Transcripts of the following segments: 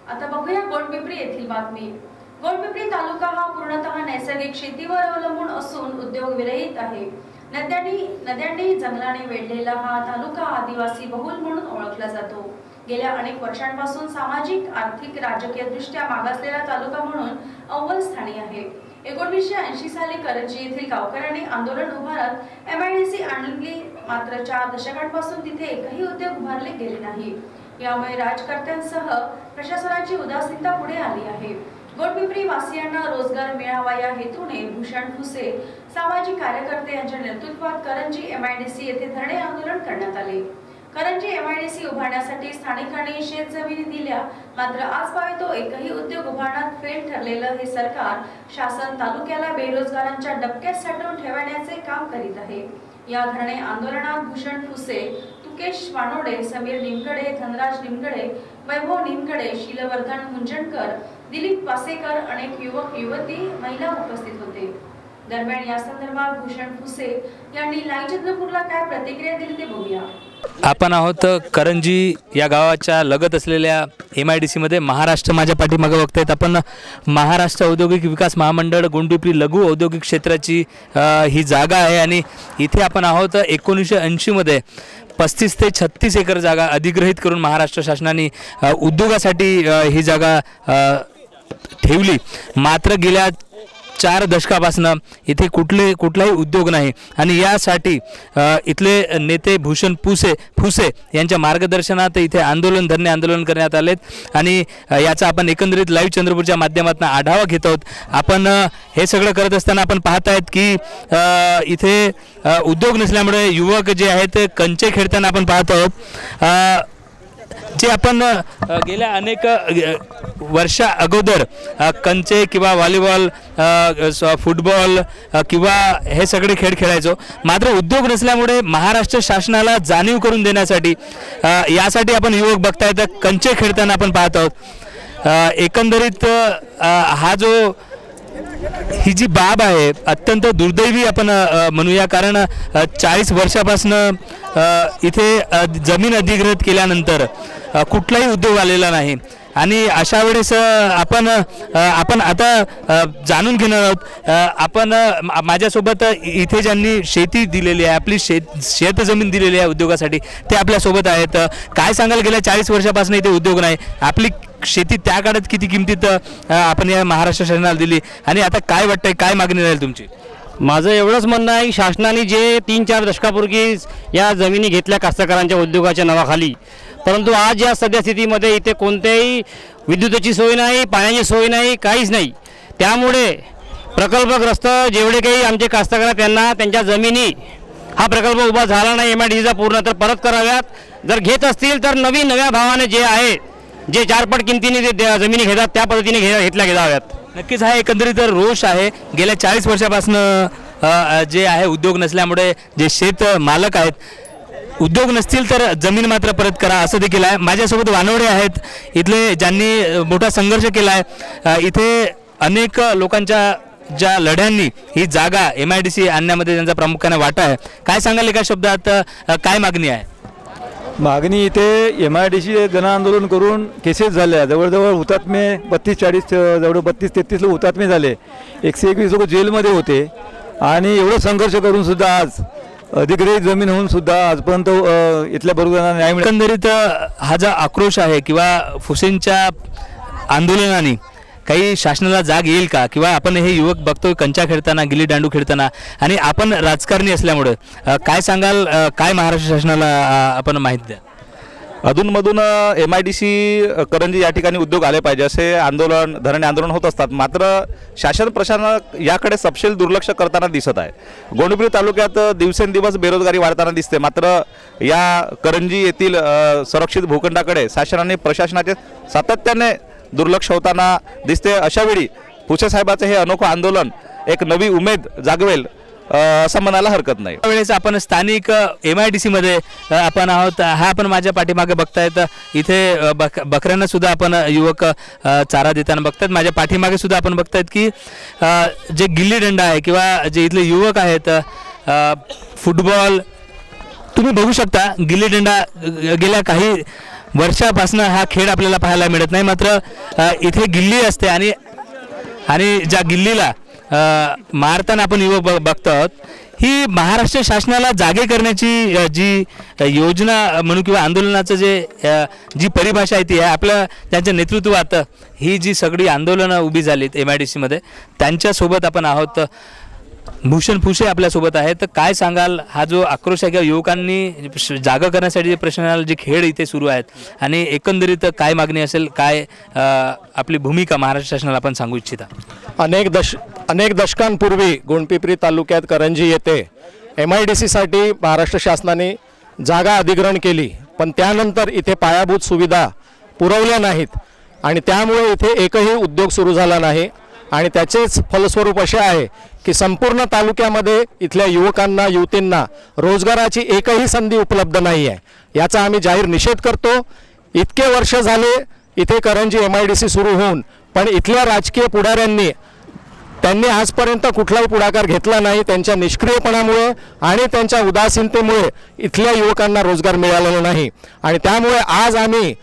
आता बघूया गोंडपिंपरी येथील बातमी। गोंडपिंपरी तालुका हा पूर्णतः नैसर्गिक शेतीवर अवलंबून असून उद्योग विरहित आहे। नद्यांनी जंगलाने वेढलेला हा तालुका आदिवासी बहुल म्हणून ओळखला जातो। गेल्या अनेक वर्षांपासून सामाजिक, आर्थिक, राजकीय दृष्ट्या मागासलेला तालुका म्हणून अव्वल स्थानी आहे। 1980 साली करंजी येथील गावकऱ्यांनी आंदोलन उभारत MIDC आणली, मात्र 4 दशकांपासून तिथे एकही उद्योग उभारले गेले नाही। यामुळे राजकारत्यांसह प्रशासनाची उदासीनता पुढे आली आहे। गोंडपिंपरी वासियांना रोजगार मिळावा या हेतूने भूषण फुसे सामाजिक कार्यकर्ते यांच्या नेतृत्वात करंजी MIDC येथे धरणे आंदोलन करण्यात आले। करंजी MIDC उभारण्यासाठी स्थानिकांनी शेतजमिनी दिल्या, मात्र आजपर्यंत एकही उद्योग उभारण्यात फेल ठरलेलं हे सरकार शासन तालुक्याला बेरोजगारांच्या डबक्यात साठवून ठेवण्याचे काम करीत आहे। या धरणे आंदोलनात भूषण फुसे, तुकेश वानोडे, समीर निमगडे, धनराज निमगडे, वैभव निमगडे, शीलवर्धन मुंजणकर, दिलीप पासेकर, अनेक युवक युवती, महिला उपस्थित होते। दरम्यान या संदर्भात भूषण फुसे यांनी लाईव्ह चंद्रपूरला काय प्रतिक्रिया दिली ते बघूया। आपण आहोत करंजी या गावाच्या लगत असलेल्या MIDC मध्ये। महाराष्ट्र माझ्या पाठीमागे बघतायत आपण। महाराष्ट्र औद्योगिक विकास महामंडळ गोंडपिंपरी लघु औद्योगिक क्षेत्राची ही जागा आहे आणि इथे आपण आहोत। 1980 मध्ये 35 ते 36 एकर जागा अधिग्रहित करून महाराष्ट्र शासनाने उद्योगासाठी ही जागा ठेवली, मात्र गेल्या 4 दशकापासून इथे कुठलाही उद्योग नाही आणि यासाठी इथले नेते भूषण फुसे यांच्या मार्गदर्शनात इथे धरणे आंदोलन करण्यात आलेत आणि याचा आपण एकंदरीत लाईव्ह चंद्रपूरच्या माध्यमातून आढावा घेत आहोत। आपण हे सगळं करत असताना आपण पाहतायत की इथे उद्योग नसल्यामुळे युवक जे आहेत कंचे खेळताना आपण पाहत आहोत। जे आपण गेल्या अनेक वर्षा अगोदर कंचे किंवा व्हॉलीबॉल, फुटबॉल किंवा हे सगळे खेळ खेळायचो, मात्र उद्योग नसल्यामुळे महाराष्ट्र शासनाला जाणीव करून देण्यासाठी यासाठी आपण युवक बघतायत कंचे खेळताना आपण पाहत आहोत। एकंदरीत हा जो ही जी बाब आहे अत्यंत दुर्दैवी आपण म्हणूया, कारण 40 वर्षापासून इथे जमीन अधिग्रहित केल्यानंतर कुठलाही उद्योग आलेला नाही आणि अशा वेळेस आपण आता जाणून घेणार आहोत। आपण माझ्यासोबत इथे ज्यांनी शेती दिलेली आहे, आपली शेतजमीन दिलेली आहे उद्योगासाठी, ते आपल्यासोबत आहेत। काय सांगाल, गेल्या 40 वर्षापासून इथे उद्योग नाही, आपली शेती त्या काळात किती किमतीत आपण या महाराष्ट्र शासनाला दिली आणि आता काय वाटतंय, काय मागणी राहील तुमची? माझं एवढंच म्हणणं आहे की शासनाने जे 3-4 दशकापूर्वी या जमिनी घेतल्या कास्तकारांच्या उद्योगाच्या नावाखाली, परंतु आज या सध्या स्थितीमध्ये इथे कोणत्याही विद्युताची सोय नाही, पाण्याची सोय नाही, काहीच नाही। त्यामुळे प्रकल्पग्रस्त जेवढे काही आमचे कास्तकार आहेत त्यांना त्यांच्या जमिनी हा प्रकल्प उभा झाला नाही MIDCचा पूर्ण तर परत कराव्यात। जर घेत असतील तर नव्या भावाने जे आहे, जे 4 पट किमतीने ते जमिनी घेतात त्या पद्धतीने घेतल्या गेल्याव्यात। नक्कीच हा एकंदरीत रोष आहे। गेल्या 40 वर्षापासून जे आहे उद्योग नसल्यामुळे जे शेत मालक आहेत, उद्योग नसतील तर जमीन मात्र परत करा असं देखील आहे। माझ्यासोबत वानोडे आहेत इथले, ज्यांनी मोठा संघर्ष केला आहे। इथे अनेक लोकांच्या ज्या लढ्यांनी ही जागा MIDC आणण्यामध्ये त्यांचा प्रामुख्याने वाटा आहे। काय सांगाल एका शब्दात, काय मागणी आहे? मागणी इथे MIDC जन आंदोलन करून केसेस झाल्या, जवळजवळ हुतात्मे 32-40 जवळ 32-33 लोक हुतात्मे झाले, 121 लोक जेलमध्ये होते आणि एवढं संघर्ष करून सुद्धा आज अधिग्रहित जमीन होऊन सुद्धा आजपर्यंत इथल्या बरोबरांना न्याय मिळत। एकंदरीत हा जो आक्रोश आहे किंवा फुसेंच्या आंदोलनाने काही शासनाला जाग येईल का, किंवा आपण हे युवक बघतोय कंचा खेळताना, गिल्ली दांडू खेळताना, आणि आपण राजकारणी असल्यामुळे काय सांगाल, काय महाराष्ट्र शासनाला आपण माहिती द्या? अधूनमधून MIDC करंजी या ठिकाणी उद्योग आले पाहिजे असे धरणे आंदोलन होत असतात, मात्र शासन प्रशासन याकडे सपशेल दुर्लक्ष करताना दिसत आहे। गोंडपिंपरी तालुक्यात दिवसेंदिवस बेरोजगारी वाढताना दिसते, मात्र या करंजी येथील संरक्षित भूखंडाकडे शासनाने प्रशासनाचे सातत्याने दुर्लक्ष होताना दिसते। अशा वेळी फुसे साहेबांचे हे अनोखं आंदोलन एक नवी उमेद जागवेल असं म्हणायला हरकत नाही। त्यावेळेस आपण स्थानिक MIDC मध्ये आपण आहोत। हा आपण माझ्या पाठीमागे बघतायत, इथे बकऱ्यांना सुद्धा आपण युवक चारा देताना बघतायत। माझ्या पाठीमागे सुद्धा आपण बघतायत की जे गिल्ली दंडा आहे किंवा जे इथले युवक आहेत, फुटबॉल तुम्ही बघू शकता, गिल्ली दंडा गेल्या काही वर्षापासून हा खेळ आपल्याला पाहायला मिळत नाही, मात्र इथे गिल्ली असते आणि ज्या गिल्लीला मारताना आपण युवक बघतो आहोत, ही महाराष्ट्र शासनाला जागे करण्याची जी योजना म्हणू किंवा आंदोलनाचं जी परिभाषा आहे ती आहे. आपल्या त्यांच्या नेतृत्वात ही जी सगळी आंदोलनं उभी झालीत MIDCमध्ये, त्यांच्यासोबत आपण आहोत. भूषण फुसे आपल्यासोबत आहे. तर काय सांगाल, हा जो आक्रोश आहे किंवा युवकांनी जागा करण्यासाठी जे प्रश्न जे खेळ इथे सुरू आहेत आणि एकंदरीत काय मागणी असेल, काय आपली भूमिका महाराष्ट्र शासनाला आपण सांगू इच्छिता? अनेक दशकांपूर्वी गोंडपिंपरी तालुक्यात करंजी येथे MIDCसाठी महाराष्ट्र शासनाने जागा अधिग्रहण केली, पण त्यानंतर इथे पायाभूत सुविधा पुरवल्या नाहीत आणि त्यामुळे इथे एकही उद्योग सुरू झाला नाही आणि त्याचेच फलस्वरूप असे आहे की संपूर्ण तालुक्यामध्ये इथल्या युवकांना युवतींना रोजगाराची एकही संधी उपलब्ध नाही आहे. याचा आम्ही जाहीर निषेध करतो. इतके वर्ष झाले इथे करंजी MIDC सुरू होऊन, पण इथल्या राजकीय त्यांनी आजपर्यंत कुठलाही पुढाकार घेतला नाही. त्यांच्या निष्क्रियपणामुळे आणि त्यांच्या उदासीनतेमुळे इथल्या युवकांना रोजगार मिळालेला नाही आणि त्यामुळे आज आम्ही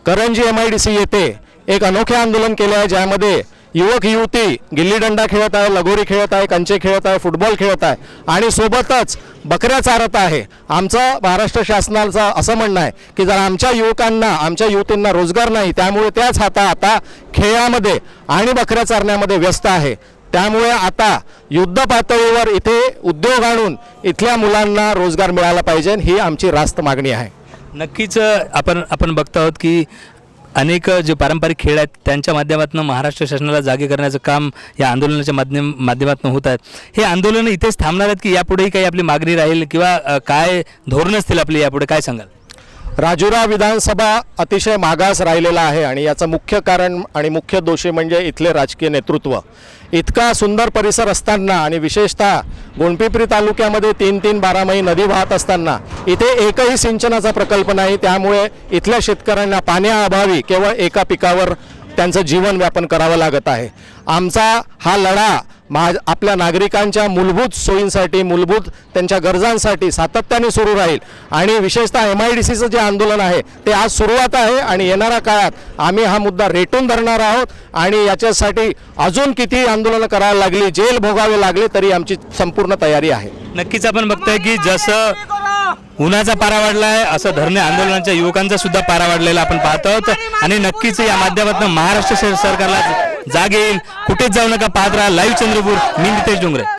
करंजी MIDC येथे एक अनोखे आंदोलन केले आहे, ज्यामध्ये युवक युवती गिल्लीडंडा खेळत आहे, लगोरी खेळत आहे, कंचे खेळत आहे, फुटबॉल खेळत आहे आणि सोबतच बकऱ्या चारत आहे. आमचं महाराष्ट्र शासनाचं असं म्हणणं आहे की जर आमच्या युवकांना आमच्या युवतींना रोजगार नाही, त्यामुळे त्याच आता खेळामध्ये आणि बकऱ्या चारण्यामध्ये व्यस्त आहे. त्यामुळे आता युद्ध पातळीवर इथे उद्योग आणून इथल्या मुलांना रोजगार मिळाला पाहिजे, ही आमची रास्त मागणी आहे. नक्कीच आपण बघतो आहोत की अनेक जे पारंपरिक खेळ आहेत त्यांच्या माध्यमातून महाराष्ट्र शासनाला जागे करण्याचं काम या आंदोलनाच्या माध्यमातून होत आहेत. हे आंदोलन इथेच थांबणार आहेत की यापुढेही काही आपली मागणी राहील किंवा काय धोरण असतील आपली यापुढे, काय सांगाल? राजुरा विधानसभा अतिशय मागास राहिलेला आहे आणि याचं मुख्य कारण आणि मुख्य दोषी म्हणजे इथले राजकीय नेतृत्व. इतका सुंदर परिसर असताना आणि विशेषतः गोंडपिंपरी तालुक्यामध्ये 3-3 बारामही नदी वाहत असताना इथे एकही सिंचनाचा प्रकल्प नाही. त्यामुळे इथल्या शेतकऱ्यांना पाण्याअभावी केवळ एका पिकावर त्यांचं जीवन व्यापन करावं लागत आहे. आमचा हा लढा आपल्या नागरिकांच्या मूलभूत सोयींसाठी, मूलभूत त्यांच्या गरजांसाठी सातत्याने सुरू राहील आणि विशेषतः MIDCचं जे आंदोलन आहे ते आज सुरुवात आहे आणि येणाऱ्या काळात आम्ही हा मुद्दा रेटून धरणार आहोत आणि याच्यासाठी अजून किती आंदोलनं करायला लागली, जेल भोगावे लागले तरी आमची संपूर्ण तयारी आहे. नक्कीच आपण बघताय की जसं उन्हाचा पारा वाढला आहे असं धरणे आंदोलनाच्या युवकांचा सुद्धा पारा वाढलेला आपण पाहतो आहोत आणि नक्कीच या माध्यमातून महाराष्ट्र सरकारला जाग येईल. कुठेच जाऊ नका, पाहत राहा लाईव्ह चंद्रपूर. मी नितेश डोंगरे.